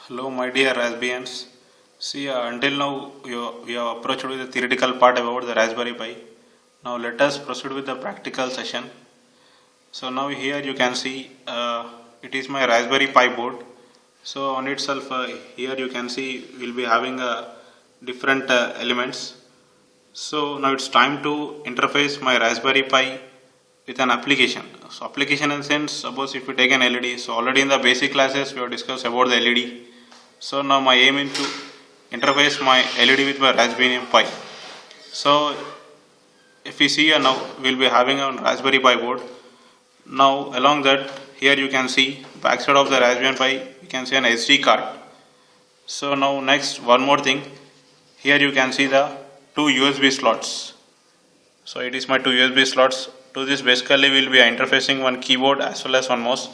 Hello, my dear Raspbians. See, until now we have approached with the theoretical part about the Raspberry Pi. Now let us proceed with the practical session. So now here you can see it is my Raspberry Pi board. So on itself here you can see we'll be having different elements. So now it's time to interface my Raspberry Pi with an application. So application in the sense, suppose if you take an LED, so already in the basic classes we have discussed about the LED. So now my aim is to interface my LED with my Raspberry Pi. So if we see now we will be having a Raspberry Pi board. Now along that here you can see backside of the Raspberry Pi you can see an SD card. So now next one more thing, here you can see the two USB slots. So it is my two USB slots. To this basically we will be interfacing one keyboard as well as one mouse.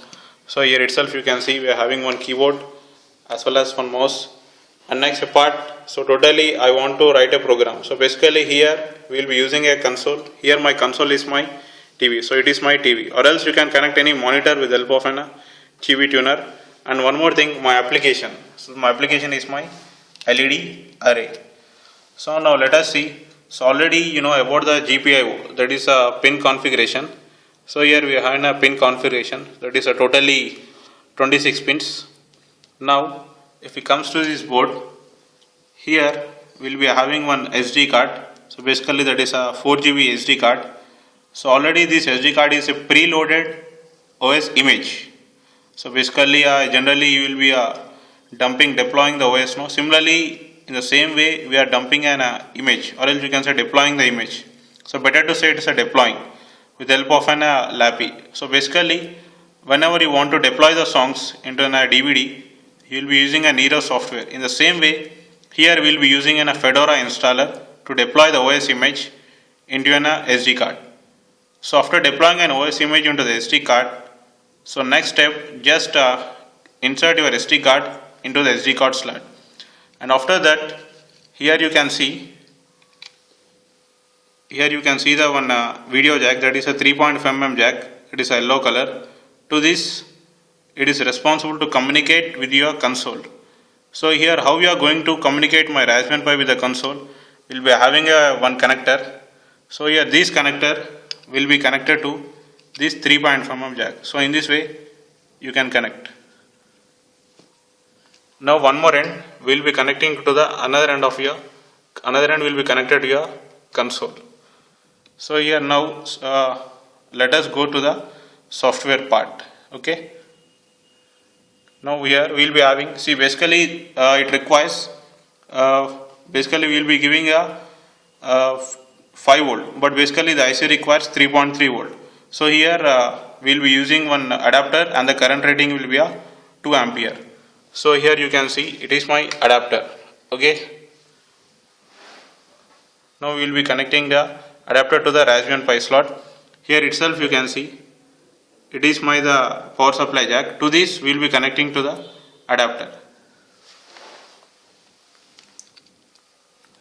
So here itself you can see we are having one keyboard as well as one mouse. And next part, so totally I want to write a program. So basically here we will be using a console. Here my console is my TV. So it is my TV, or else you can connect any monitor with the help of an TV tuner. And one more thing, my application. So my application is my LED array. So now let us see. So already you know about the GPIO, that is a pin configuration. So here we have a pin configuration, that is a totally 26 pins. Now if it comes to this board, here we will be having one SD card. So basically that is a 4GB SD card. So already this SD card is a preloaded OS image. So basically generally you will be deploying the OS. No? Similarly in the same way we are dumping an image, or else you can say deploying the image. So better to say it is a deploying with the help of an LAPI. So basically whenever you want to deploy the songs into a DVD, you will be using a Nero software. In the same way here we will be using a Fedora installer to deploy the OS image into an SD card. So after deploying an OS image into the SD card, so next step, just insert your SD card into the SD card slot. And after that, here you can see the one video jack, that is a 3.5mm jack. It is a yellow color. To this, it is responsible to communicate with your console. So here how we are going to communicate my Raspberry Pi with the console, we will be having one connector. So here this connector will be connected to this 3.5mm jack. So in this way you can connect. Now one more end we will be connecting to the another end will be connected to your console. So here now let us go to the software part. Okay. Now here we will be having, see basically it requires, basically we will be giving a 5 volt, but basically the IC requires 3.3 volt. So here we will be using one adapter and the current rating will be a 2 ampere. So here you can see it is my adapter. Okay. Now we will be connecting the adapter to the Raspberry Pi slot. Here itself you can see it is the power supply jack. To this we will be connecting to the adapter.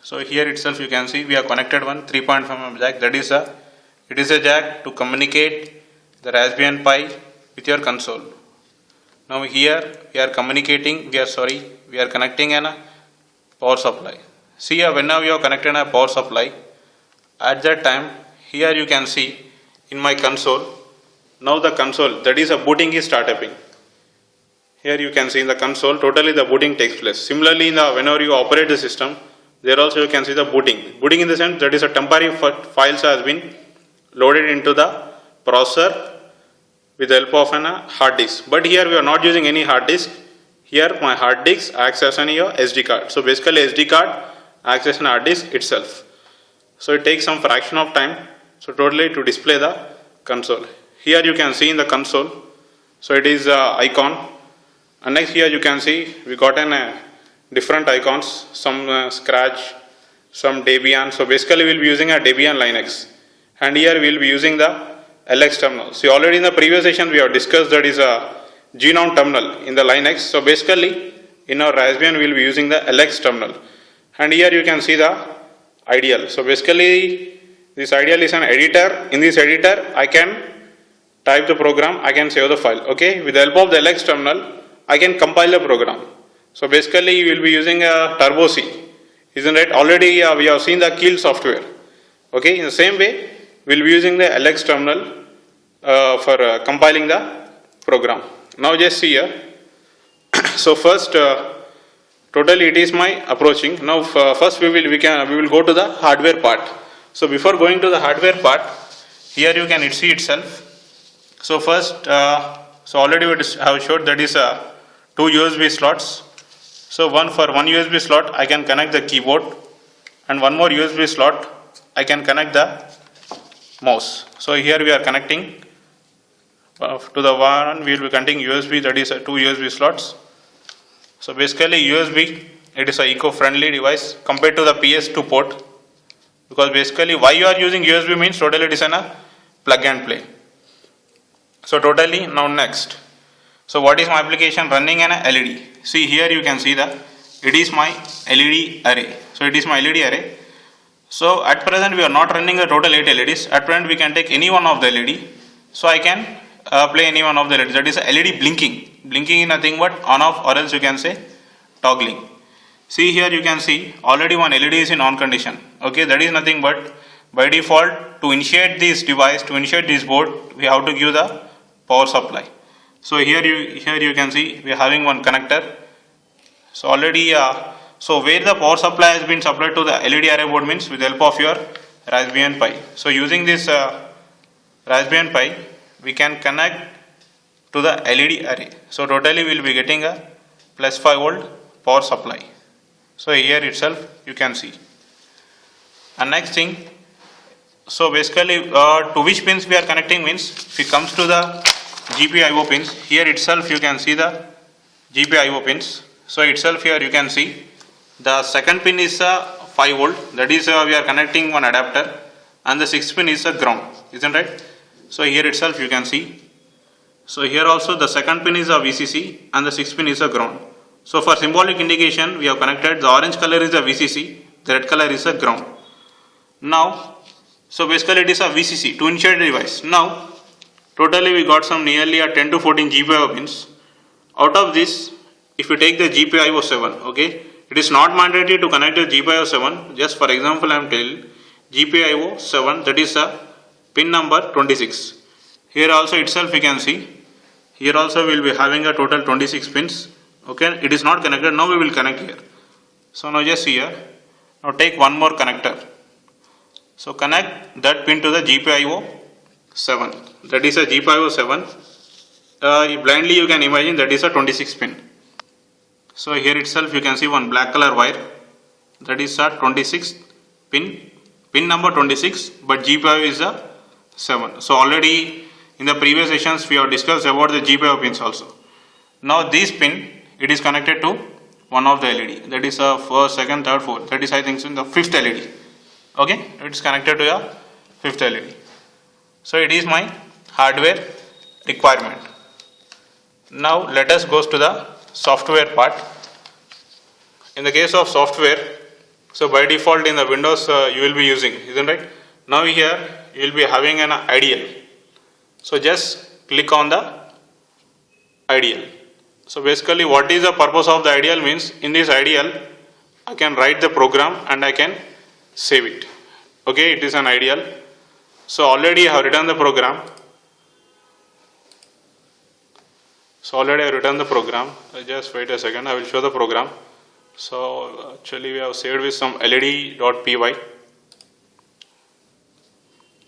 So here itself you can see we have connected one 3.5mm jack, that is it is a jack to communicate the Raspberry Pi with your console. Now here we are connecting a power supply. See here whenever you are connected a power supply, at that time here you can see in my console, now the console, that is a booting is starting. Here you can see in the console totally the booting takes place. Similarly whenever you operate the system, there also you can see the booting. Booting in the sense that is a temporary files has been loaded into the processor with the help of an hard disk. But here we are not using any hard disk. Here my hard disk acts as an SD card. So basically SD card acts as an hard disk itself. So it takes some fraction of time, so totally to display the console. Here you can see in the console, so it is icon, and next here you can see we got different icons, some Scratch, some Debian. So basically we will be using a Debian Linux, and here we will be using the LX terminal. See already in the previous session we have discussed that is a GNOM terminal in the Linux. So basically in our Raspbian we will be using the LX terminal, and here you can see the Ideal. So basically this Ideal is an editor. In this editor I can type the program, I can save the file. Okay, with the help of the LX terminal I can compile the program. So basically you will be using a Turbo C, isn't it? Already we have seen the Keil software. Okay, in the same way we will be using the LX terminal for compiling the program. Now just see here. So first totally it is my approaching. Now first we will go to the hardware part. So before going to the hardware part, here you can see itself. So first, so already we have showed that is two USB slots. So for one USB slot I can connect the keyboard, and one more USB slot I can connect the mouse. So here we are connecting to the one, we will be connecting USB, that is two USB slots. So basically USB, it is a eco-friendly device compared to the PS2 port, because basically why you are using USB means totally it is a plug and play. So totally, now next. So what is my application? Running an LED. See here you can see it is my LED array. So it is my LED array. So at present we are not running a total 8 LEDs. At present we can take any one of the LED. So I can play any one of the LEDs. That is a LED blinking. Blinking is nothing but on off, or else you can say toggling. See here you can see already one LED is in on condition. Okay, that is nothing but by default to initiate this device, to initiate this board, we have to give the power supply. So here you can see we are having one connector. So already so where the power supply has been supplied to the LED array board means with the help of your Raspberry Pi. So using this Raspberry Pi we can connect to the LED array. So totally we will be getting a plus 5 volt power supply. So here itself you can see. And next thing, so basically to which pins we are connecting means if it comes to the GPIO pins, here itself you can see the GPIO pins. So itself here you can see the second pin is a 5 volt, that is we are connecting one adapter, and the sixth pin is a ground, isn't right? So here itself you can see. So here also the second pin is a VCC and the sixth pin is a ground. So for symbolic indication we have connected, the orange color is a VCC, the red color is a ground. Now, so basically it is a VCC to initiate the device. Now totally we got some nearly a 10 to 14 GPIO pins. Out of this, if you take the GPIO 7, okay, it is not mandatory to connect the GPIO 7. Just for example I am telling GPIO 7, that is a pin number 26. Here also itself you can see, here also we will be having a total 26 pins. Okay, it is not connected, now we will connect here. So now just see here, now take one more connector. So connect that pin to the GPIO 7, that is a GPIO 7. Blindly you can imagine that is a 26 pin. So here itself you can see one black color wire, that is a 26 pin number 26, but GPIO is a 7. So already in the previous sessions we have discussed about the GPIO pins also. Now this pin, it is connected to one of the LED, that is a first, second, third, fourth, that is I think so in the fifth LED. Okay, it is connected to a fifth LED. So it is my hardware requirement. Now let us go to the software part. In the case of software, so by default in the Windows you will be using, isn't it? Now here you will be having an IDL. So just click on the IDL. So basically what is the purpose of the IDL means, in this IDL I can write the program and I can save it. Okay, it is an IDL. So already I have written the program. Just wait a second, I will show the program. So actually we have saved with some led.py.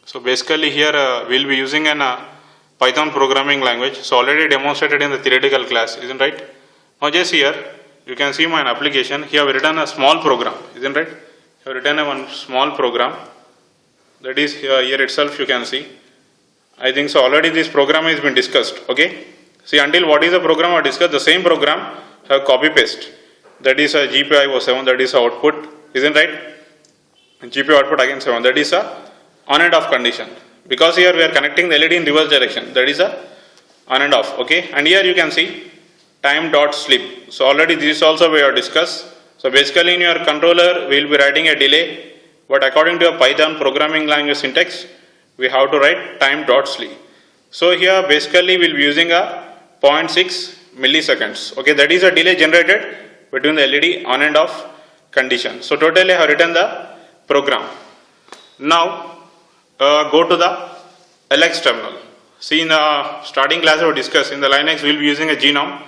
So basically here we will be using an Python programming language. So already demonstrated in the theoretical class, isn't right? Now just here you can see my application. Here I have written a small program, isn't right? I have written one small program, that is here itself you can see. I think so already this program has been discussed. Okay, see until what is the program I discussed, the same program have copy paste, that is a GPIO 7, that is a output, isn't right? GPIO output again 7, that is a on and off condition, because here we are connecting the LED in reverse direction, that is a on and off. Okay, and here you can see time dot sleep. So already this also we have discussed. So basically in your controller we will be writing a delay, but according to a Python programming language syntax we have to write time dot sleep. So here basically we will be using a 0.6 milliseconds. Okay, that is a delay generated between the LED on and off condition. So totally I have written the program. Now go to the LX terminal. See, in the starting class we discussed, in the Linux we will be using a GNOME.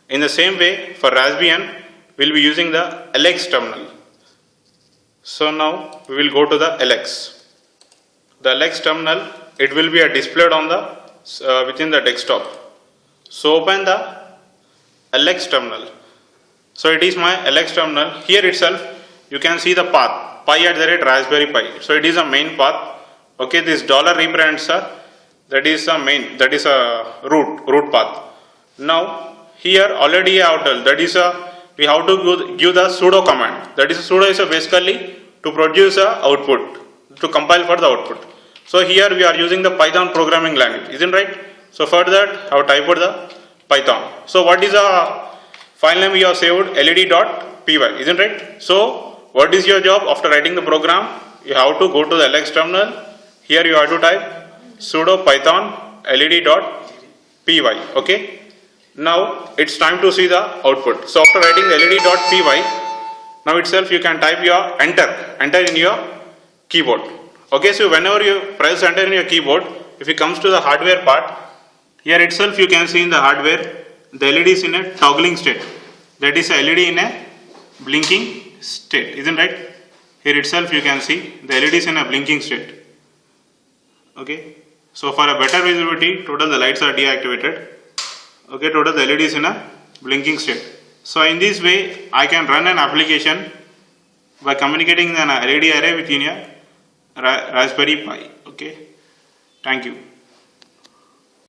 In the same way for Raspbian we will be using the LX terminal. So now we will go to the LX. The LX terminal, it will be displayed on the within the desktop. So open the LX terminal. So it is my LX terminal. Here itself you can see the path pi@Raspberry Pi. So it is a main path. Okay, this dollar represents that is a main, that is a root path. Now here already I have told, that is we have to give the sudo command. That is sudo is basically to produce a output, to compile for the output. So here we are using the Python programming language, isn't right? So for that I have typed the Python. So what is the file name we have saved? led.py, isn't right? So what is your job after writing the program? You have to go to the LX terminal. Here you have to type sudo python led.py. Okay. Now it's time to see the output. So after writing the led.py, now itself you can type your enter in your keyboard. Okay, so whenever you press enter in your keyboard, if it comes to the hardware part, here itself you can see in the hardware the LED is in a toggling state. That is a LED in a blinking state, isn't right? Here itself you can see the LED is in a blinking state. Okay, so for a better visibility, total the lights are deactivated. Okay, total the LED is in a blinking state. So in this way I can run an application by communicating an LED array within a Raspberry Pi. Okay, thank you.